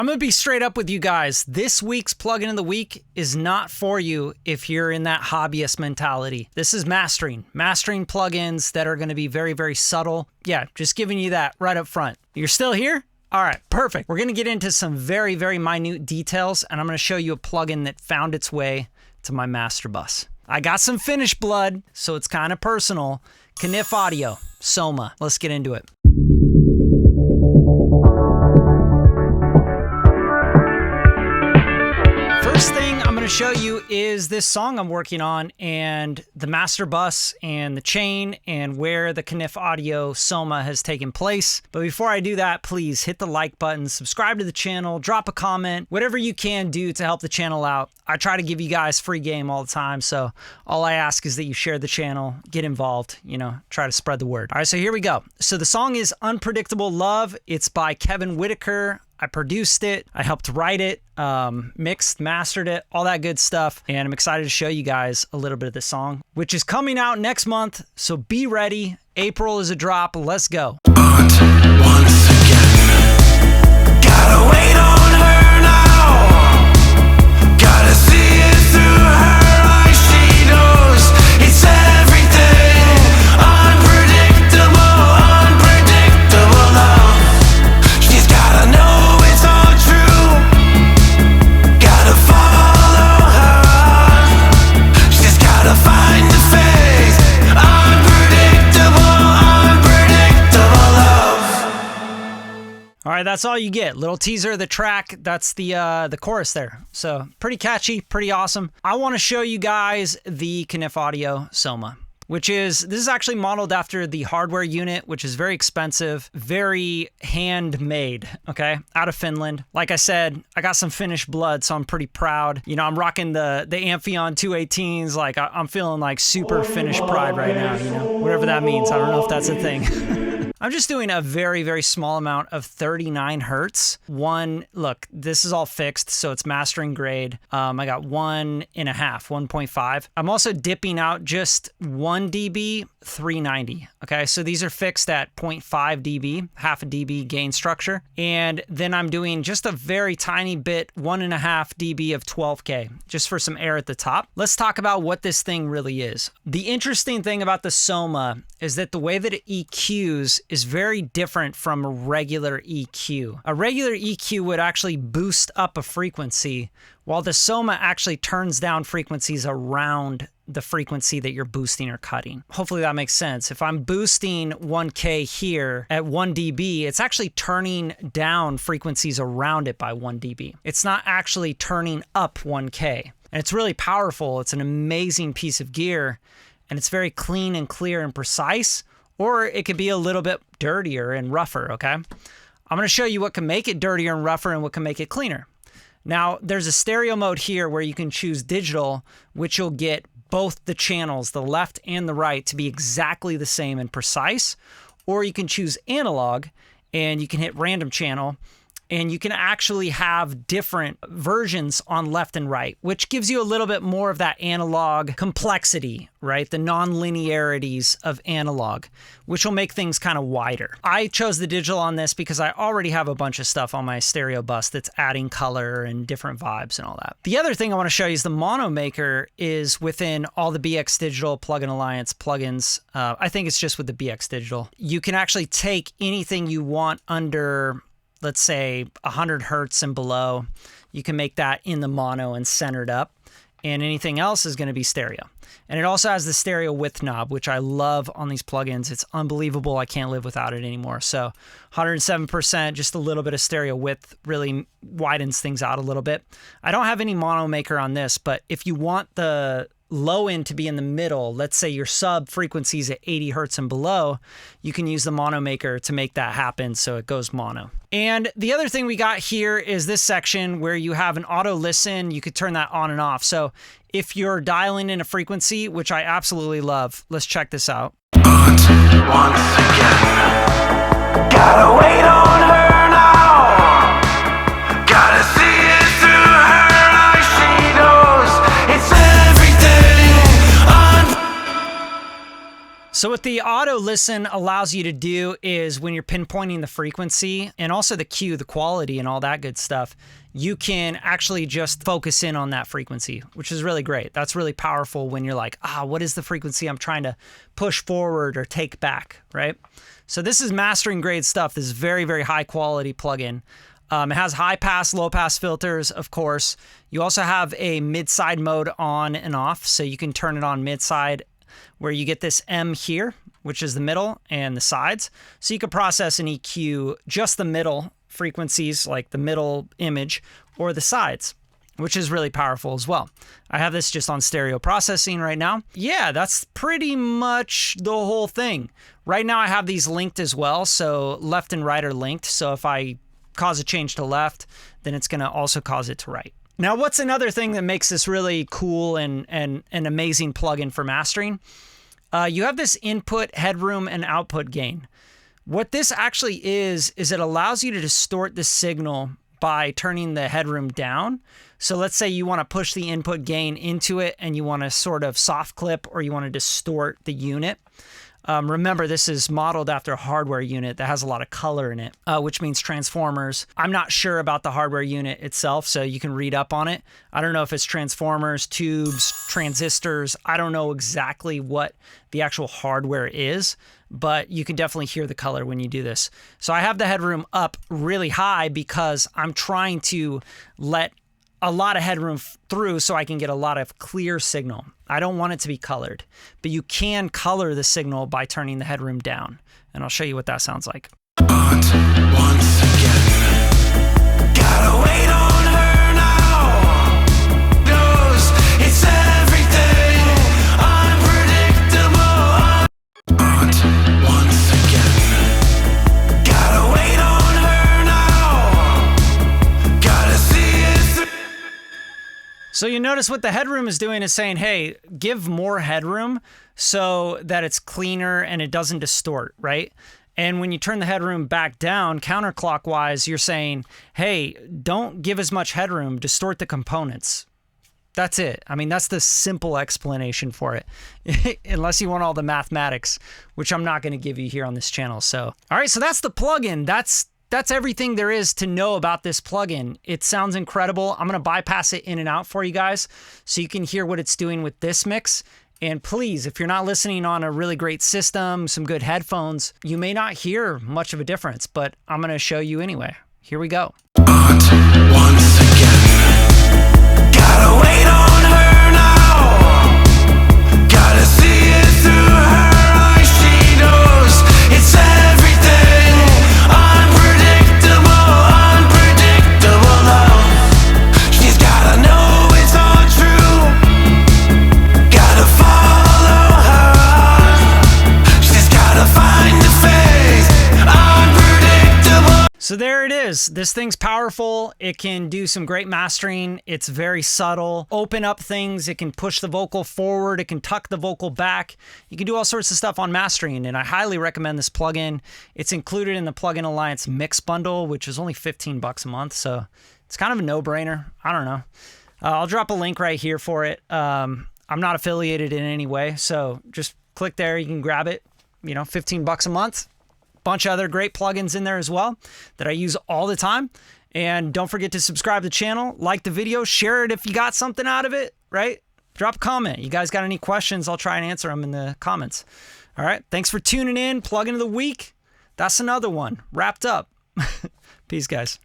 I'm gonna be straight up with you guys. This week's plugin of the week is not for you if you're in that hobbyist mentality. This is mastering plugins that are gonna be very, very subtle. Yeah, just giving you that right up front. You're still here? All right, perfect. We're gonna get into some very, very minute details, and I'm gonna show you a plugin that found its way to my master bus. I got some finished blood, so it's kind of personal. Knif Soma. Let's get into it. First thing I'm going to show you is this song I'm working on and the master bus and the chain and where the Knif Soma has taken place. But before I do that, please hit the like button, subscribe to the channel, drop a comment, whatever you can do to help the channel out. I try to give you guys free game all the time, so all I ask is that you share the channel, get involved, try to spread the word. All right, so here we go. So the song is Unpredictable Love. It's by Kevin Whitaker. I produced it, I helped write it, mixed, mastered it, all that good stuff. And I'm excited to show you guys a little bit of this song, which is coming out next month. So be ready. April is a drop. Let's go. Once again, gotta wait on her now. Gotta see it through her eyes. She knows it's everything. Unpredictable, unpredictable love. She's gotta know. All right, that's all you get. Little teaser of the track. That's the chorus there. So pretty catchy, pretty awesome. I want to show you guys the Knif Soma, which this is actually modeled after the hardware unit, which is very expensive, very handmade, okay, out of Finland. Like I said, I got some finished blood, so I'm pretty proud. I'm rocking the Amphion 218s. Like I'm feeling like super Finnish pride right now, whatever that means. I don't know if that's a thing. I'm just doing a very, very small amount of 39 hertz. Look, this is all fixed, so it's mastering grade. I got 1.5. I'm also dipping out just 1 dB, 390. Okay, so these are fixed at 0.5 dB, half a dB gain structure. And then I'm doing just a very tiny bit, 1.5 dB of 12K, just for some air at the top. Let's talk about what this thing really is. The interesting thing about the Soma is that the way that it EQs is very different from a regular EQ. A regular EQ would actually boost up a frequency, while the Soma actually turns down frequencies around the frequency that you're boosting or cutting. Hopefully that makes sense. If I'm boosting 1K here at 1 dB, it's actually turning down frequencies around it by 1 dB. It's not actually turning up 1K. And it's really powerful. It's an amazing piece of gear, and it's very clean and clear and precise, or it could be a little bit dirtier and rougher, okay? I'm gonna show you what can make it dirtier and rougher and what can make it cleaner. Now, there's a stereo mode here where you can choose digital, which you'll get both the channels, the left and the right, to be exactly the same and precise, or you can choose analog and you can hit random channel, and you can actually have different versions on left and right, which gives you a little bit more of that analog complexity, right? The non-linearities of analog, which will make things kind of wider. I chose the digital on this because I already have a bunch of stuff on my stereo bus that's adding color and different vibes and all that. The other thing I want to show you is the mono maker is within all the BX Digital Plugin Alliance plugins. I think it's just with the BX Digital. You can actually take anything you want under, let's say 100 hertz and below. You can make that in the mono and centered up, and anything else is going to be stereo. And it also has the stereo width knob, which I love on these plugins. It's unbelievable. I can't live without it anymore. So 107%, just a little bit of stereo width really widens things out a little bit. I don't have any mono maker on this, but if you want the low end to be in the middle, let's say your sub frequencies at 80 hertz and below, you can use the mono maker to make that happen so it goes mono. And the other thing we got here is this section where you have an auto listen. You could turn that on and off. So if you're dialing in a frequency, which I absolutely love, let's check this out. Once again, gotta wait on her now. Gotta see it through her eyes. She knows it's everything. So what the auto listen allows you to do is when you're pinpointing the frequency and also the Q, the quality and all that good stuff, you can actually just focus in on that frequency, which is really great. That's really powerful when you're like, what is the frequency I'm trying to push forward or take back, right? So this is mastering grade stuff. This is very, very high quality plugin. It has high pass, low pass filters, of course. You also have a mid-side mode on and off, so you can turn it on mid-side where you get this M here, which is the middle, and the sides. So you can process and EQ just the middle frequencies, like the middle image, or the sides, which is really powerful as well. I have this just on stereo processing right now. Yeah, that's pretty much the whole thing. Right now I have these linked as well, so left and right are linked. So if I cause a change to left, then it's gonna also cause it to right. Now, what's another thing that makes this really cool and an amazing plugin for mastering? You have this input, headroom, and output gain. What this actually is it allows you to distort the signal by turning the headroom down. So let's say you want to push the input gain into it and you want to sort of soft clip or you want to distort the unit. Remember, this is modeled after a hardware unit that has a lot of color in it, which means transformers. I'm not sure about the hardware unit itself, so you can read up on it. I don't know if it's transformers, tubes, transistors. I don't know exactly what the actual hardware is, but you can definitely hear the color when you do this. So I have the headroom up really high because I'm trying to let a lot of headroom through so I can get a lot of clear signal. I don't want it to be colored, but you can color the signal by turning the headroom down. And I'll show you what that sounds like. Once again, gotta wait on her now. Knows it's everything unpredictable. Once again, gotta wait on her now. Gotta see it through. So you notice what the headroom is doing is saying, hey, give more headroom so that it's cleaner and it doesn't distort, right? And when you turn the headroom back down counterclockwise, you're saying, hey, don't give as much headroom, distort the components. That's it. I mean, that's the simple explanation for it, unless you want all the mathematics, which I'm not going to give you here on this channel. So, all right, so that's the plugin. That's everything there is to know about this plugin. It sounds incredible. I'm going to bypass it in and out for you guys so you can hear what it's doing with this mix. And please, if you're not listening on a really great system, some good headphones, you may not hear much of a difference, but I'm going to show you anyway. Here we go. Once again, gotta wait on her now. Gotta see it through her eyes. She knows it's everything unpredictable love. She's gotta know it's all true. Gotta follow her heart. She's gotta find the faith. Unpredictable. So there it is. This thing's powerful. It can do some great mastering. It's very subtle. Open up things. It can push the vocal forward. It can tuck the vocal back. You can do all sorts of stuff on mastering, and I highly recommend this plugin. It's included in the Plugin Alliance Mix Bundle, which is only 15 bucks a month, so it's kind of a no-brainer. I don't know. I'll drop a link right here for it. I'm not affiliated in any way, so just click there. You can grab it. 15 bucks a month. Bunch of other great plugins in there as well that I use all the time. And don't forget to subscribe to the channel, like the video, share it if you got something out of it, right? Drop a comment. You guys got any questions? I'll try and answer them in the comments. All right. Thanks for tuning in. Plugin of the week. That's another one. Wrapped up. Peace, guys.